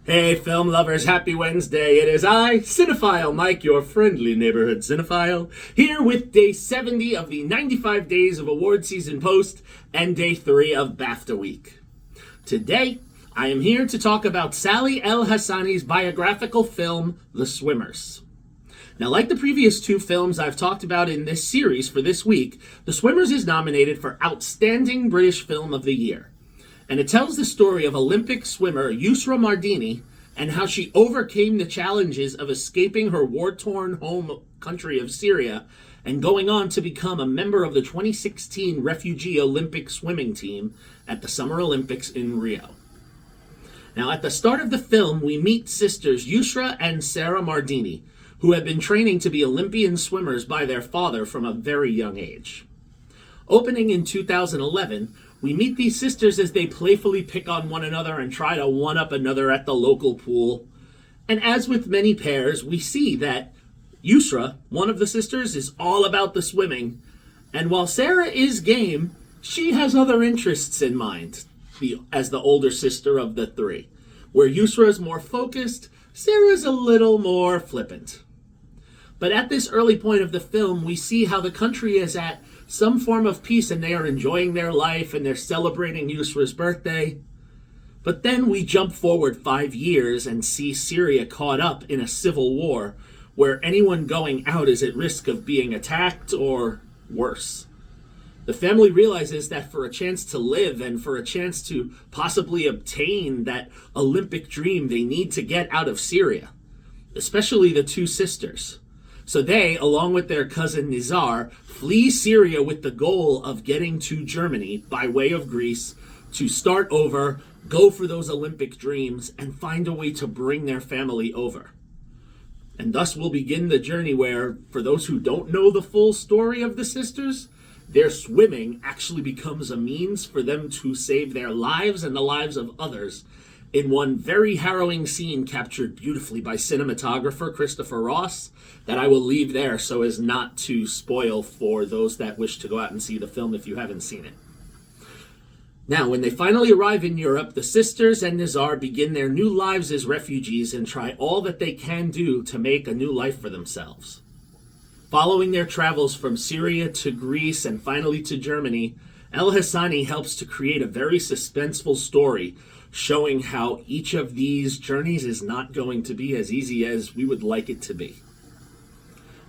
Hey, film lovers, happy Wednesday. It is I, Cinephile Mike, your friendly neighborhood cinephile, here with day 70 of the 95 Days of Award Season Post and day 3 of BAFTA Week. Today, I am here to talk about Sally El Hassani's biographical film, The Swimmers. Now, like the previous two films I've talked about in this series for this week, The Swimmers is nominated for Outstanding British Film of the Year. And it tells the story of Olympic swimmer Yusra Mardini and how she overcame the challenges of escaping her war-torn home country of Syria and going on to become a member of the 2016 refugee Olympic swimming team at the Summer Olympics in Rio. Now, at the start of the film, we meet sisters Yusra and Sarah Mardini, who have been training to be Olympian swimmers by their father from a very young age. Opening in 2011, we meet these sisters as they playfully pick on one another and try to one-up another at the local pool. And as with many pairs, we see that Yusra, one of the sisters, is all about the swimming. And while Sarah is game, she has other interests in mind, as the older sister of the three. Where Yusra is more focused, Sarah is a little more flippant. But at this early point of the film, we see how the country is at some form of peace and they are enjoying their life and they're celebrating Yusra's birthday. But then we jump forward 5 years and see Syria caught up in a civil war where anyone going out is at risk of being attacked or worse. The family realizes that for a chance to live and for a chance to possibly obtain that Olympic dream, they need to get out of Syria, especially the two sisters. So they, along with their cousin Nizar, flee Syria with the goal of getting to Germany by way of Greece to start over, go for those Olympic dreams, and find a way to bring their family over. And thus will begin the journey where, for those who don't know the full story of the sisters, their swimming actually becomes a means for them to save their lives and the lives of others in one very harrowing scene captured beautifully by cinematographer Christopher Ross that I will leave there so as not to spoil for those that wish to go out and see the film if you haven't seen it. Now, when they finally arrive in Europe, the sisters and Nizar begin their new lives as refugees and try all that they can do to make a new life for themselves. Following their travels from Syria to Greece and finally to Germany, El Hassani helps to create a very suspenseful story showing how each of these journeys is not going to be as easy as we would like it to be.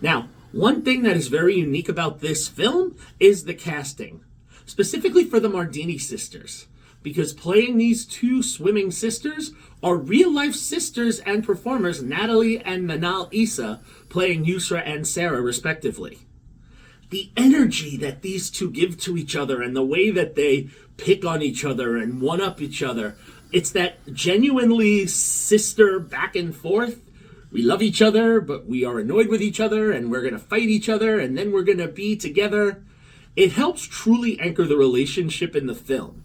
Now, one thing that is very unique about this film is the casting, specifically for the Mardini sisters, because playing these two swimming sisters are real-life sisters and performers Natalie and Manal Issa playing Yusra and Sarah respectively. The energy that these two give to each other and the way that they pick on each other and one-up each other, it's that genuinely sister back and forth. We love each other, but we are annoyed with each other, and we're going to fight each other, and then we're going to be together. It helps truly anchor the relationship in the film.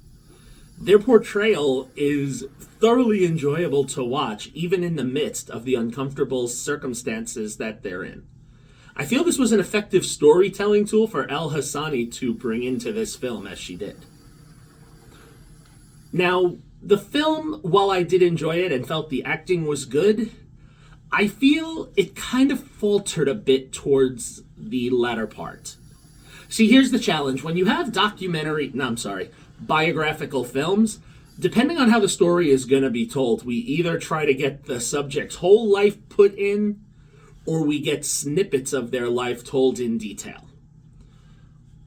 Their portrayal is thoroughly enjoyable to watch, even in the midst of the uncomfortable circumstances that they're in. I feel this was an effective storytelling tool for El Hassani to bring into this film as she did. Now, the film, while I did enjoy it and felt the acting was good, I feel it kind of faltered a bit towards the latter part. See, here's the challenge. When you have biographical films, depending on how the story is going to be told, we either try to get the subject's whole life put in, or we get snippets of their life told in detail.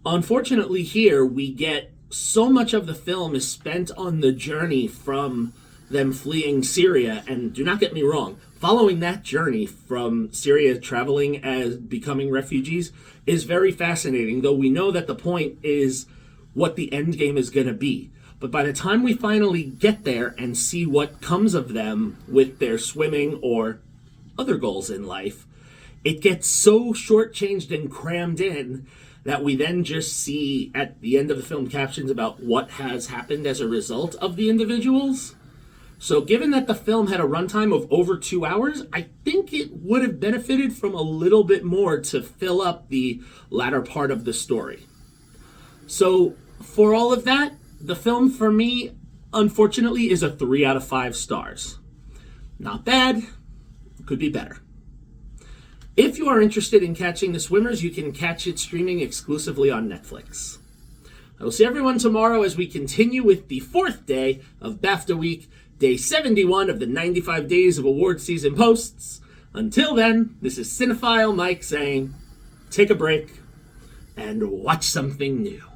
Unfortunately here, we get so much of the film is spent on the journey from them fleeing Syria, and do not get me wrong, following that journey from Syria traveling as becoming refugees is very fascinating, though we know that the point is what the end game is going to be. But by the time we finally get there and see what comes of them with their swimming or other goals in life, it gets so shortchanged and crammed in that we then just see at the end of the film captions about what has happened as a result of the individuals. So given that the film had a runtime of over 2 hours, I think it would have benefited from a little bit more to fill up the latter part of the story. So for all of that, the film for me, unfortunately, is a 3 out of 5 stars. Not bad. Could be better. If you are interested in catching The Swimmers, you can catch it streaming exclusively on Netflix. I will see everyone tomorrow as we continue with the 4th day of BAFTA week, day 71 of the 95 Days of Award Season posts. Until then, this is Cinephile Mike saying, take a break and watch something new.